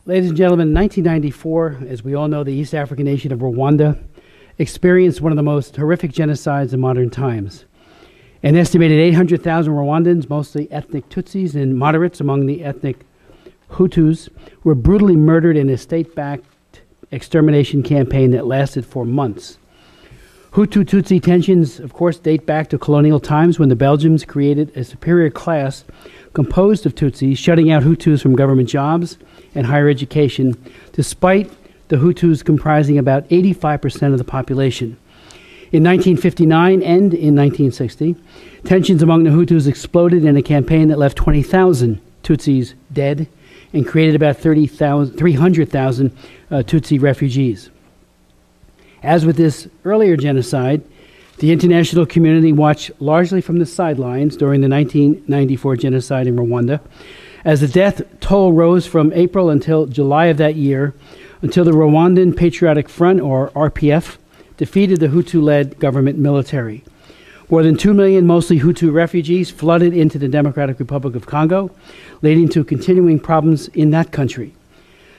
Ladies and gentlemen, in 1994, as we all know, the East African nation of Rwanda experienced one of the most horrific genocides in modern times. An estimated 800,000 Rwandans, mostly ethnic Tutsis and moderates among the ethnic Hutus, were brutally murdered in a state-backed extermination campaign that lasted for months. Hutu-Tutsi tensions, of course, date back to colonial times when the Belgians created a superior class composed of Tutsis, shutting out Hutus from government jobs and higher education, despite the Hutus comprising about 85% of the population. In 1959 and in 1960, tensions among the Hutus exploded in a campaign that left 20,000 Tutsis dead and created about 300,000 Tutsi refugees. As with this earlier genocide, the international community watched largely from the sidelines during the 1994 genocide in Rwanda, as the death toll rose from April until July of that year, until the Rwandan Patriotic Front, or RPF, defeated the Hutu-led government military. More than 2 million mostly Hutu refugees flooded into the Democratic Republic of Congo, leading to continuing problems in that country.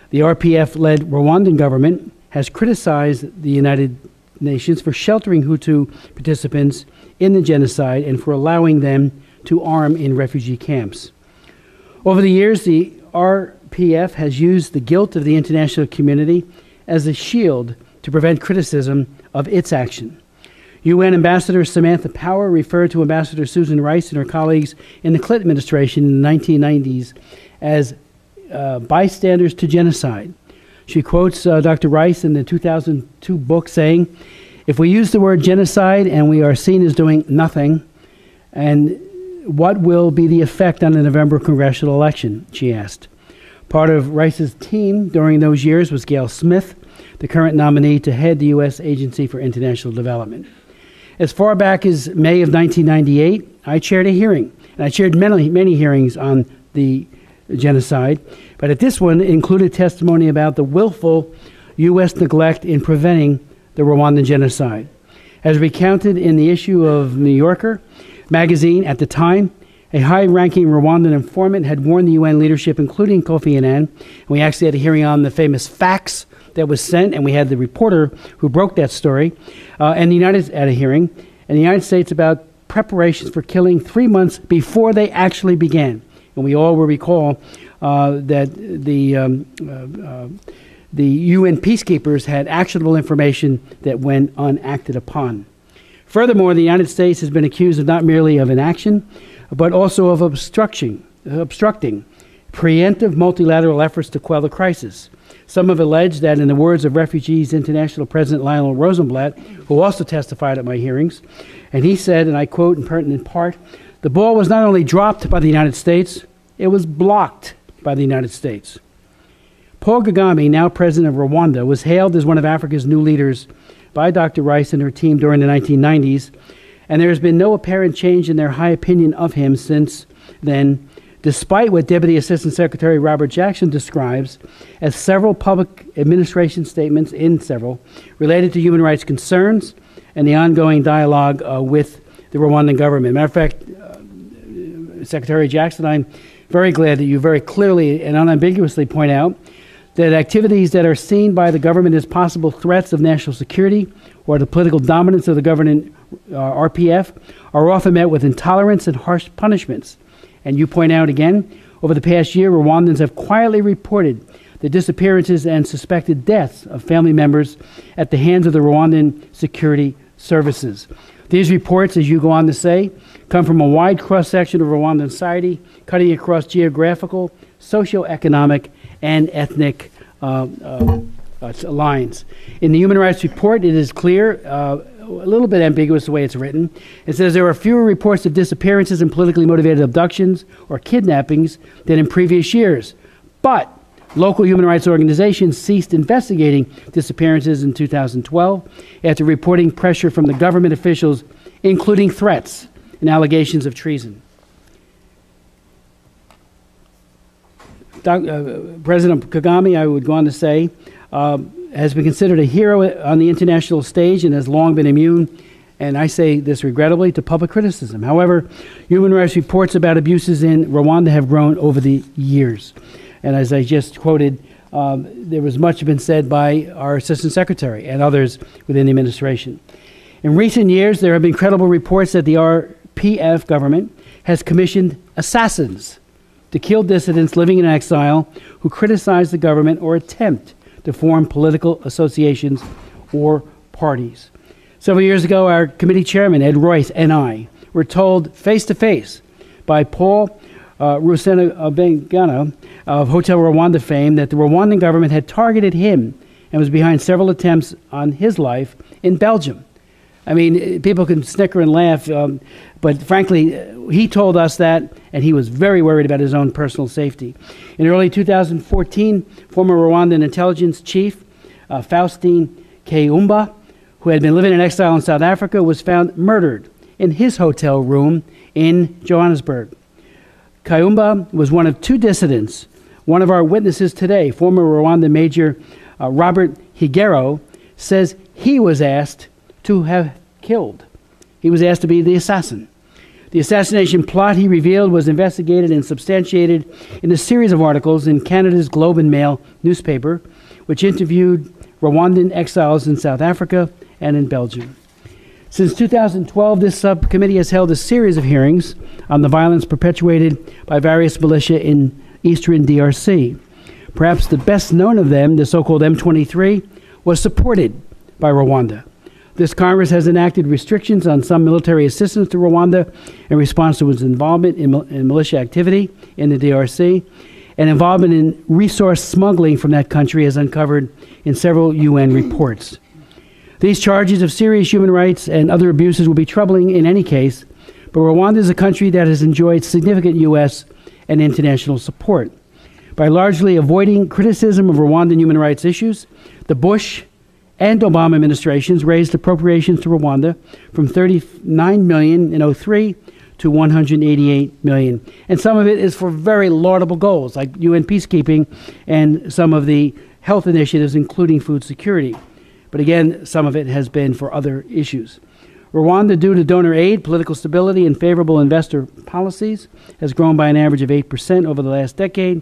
The RPF-led Rwandan government has criticized the United Nations for sheltering Hutu participants in the genocide and for allowing them to arm in refugee camps. Over the years, the RPF has used the guilt of the international community as a shield to prevent criticism of its action. UN Ambassador Samantha Power referred to Ambassador Susan Rice and her colleagues in the Clinton administration in the 1990s as bystanders to genocide. She quotes Dr. Rice in the 2002 book saying, "If we use the word genocide and we are seen as doing nothing, and what will be the effect on the November congressional election?" she asked. Part of Rice's team during those years was Gail Smith, the current nominee to head the U.S. Agency for International Development. As far back as May of 1998, I chaired a hearing, and I chaired many hearings on the genocide, but at this one it included testimony about the willful U.S. neglect in preventing the Rwandan genocide. As recounted in the issue of New Yorker magazine at the time, a high-ranking Rwandan informant had warned the UN leadership, including Kofi Annan, and we actually had a hearing on the famous fax that was sent, and we had the reporter who broke that story, and the United States about preparations for killing 3 months before they actually began. And we all will recall that the UN peacekeepers had actionable information that went unacted upon. Furthermore, the United States has been accused of not merely of inaction, but also of obstructing preemptive multilateral efforts to quell the crisis. Some have alleged that, in the words of Refugees International President Lionel Rosenblatt, who also testified at my hearings, and he said, and I quote in pertinent part, "The ball was not only dropped by the United States, it was blocked by the United States." Paul Kagame, now president of Rwanda, was hailed as one of Africa's new leaders by Dr. Rice and her team during the 1990s, and there has been no apparent change in their high opinion of him since then, despite what Deputy Assistant Secretary Robert Jackson describes as several public administration statements related to human rights concerns and the ongoing dialogue with the Rwandan government. Matter of fact, Secretary Jackson, I'm very glad that you very clearly and unambiguously point out that activities that are seen by the government as possible threats of national security or the political dominance of the government RPF are often met with intolerance and harsh punishments. And you point out again, over the past year, Rwandans have quietly reported the disappearances and suspected deaths of family members at the hands of the Rwandan security services. These reports, as you go on to say, come from a wide cross-section of Rwandan society, cutting across geographical, socioeconomic, and ethnic lines. In the Human Rights Report, it is clear, a little bit ambiguous the way it's written. It says there are fewer reports of disappearances and politically motivated abductions or kidnappings than in previous years. But local human rights organizations ceased investigating disappearances in 2012 after reporting pressure from the government officials, including threats and allegations of treason. President Kagame, I would go on to say, has been considered a hero on the international stage and has long been immune, and I say this regrettably, to public criticism. However, human rights reports about abuses in Rwanda have grown over the years. And as I just quoted, there was much been said by our Assistant Secretary and others within the administration. In recent years, there have been credible reports that the RPF government has commissioned assassins to kill dissidents living in exile who criticize the government or attempt to form political associations or parties. Several years ago, our committee chairman, Ed Royce, and I were told face-to-face by Paul Rusesabagina of Hotel Rwanda fame that the Rwandan government had targeted him and was behind several attempts on his life in Belgium. I mean, people can snicker and laugh, but frankly, he told us that, and he was very worried about his own personal safety. In early 2014, former Rwandan intelligence chief Faustin Kayumba, who had been living in exile in South Africa, was found murdered in his hotel room in Johannesburg. Kayumba was one of two dissidents. One of our witnesses today, former Rwandan Major Robert Higero, says he was asked to have killed. He was asked to be the assassin. The assassination plot, he revealed, was investigated and substantiated in a series of articles in Canada's Globe and Mail newspaper, which interviewed Rwandan exiles in South Africa and in Belgium. Since 2012, this subcommittee has held a series of hearings on the violence perpetuated by various militia in eastern DRC. Perhaps the best known of them, the so-called M23, was supported by Rwanda. This Congress has enacted restrictions on some military assistance to Rwanda in response to its involvement in militia activity in the DRC, and involvement in resource smuggling from that country as uncovered in several UN reports. These charges of serious human rights and other abuses will be troubling in any case, but Rwanda is a country that has enjoyed significant U.S. and international support. By largely avoiding criticism of Rwandan human rights issues, the Bush and Obama administrations raised appropriations to Rwanda from $39 million in 2003 to $188 million. And some of it is for very laudable goals, like UN peacekeeping and some of the health initiatives, including food security. But again, some of it has been for other issues. Rwanda, due to donor aid, political stability, and favorable investor policies, has grown by an average of 8% over the last decade.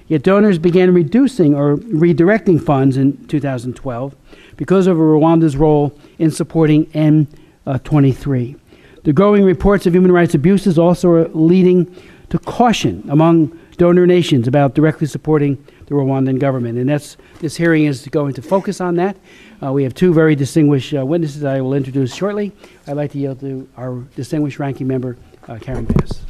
Yet donors began reducing or redirecting funds in 2012 because of Rwanda's role in supporting M23. The growing reports of human rights abuses also are leading to caution among donor nations about directly supporting the Rwandan government. And this hearing is going to focus on that. We have two very distinguished witnesses I will introduce shortly. I'd like to yield to our distinguished ranking member, Karen Bass.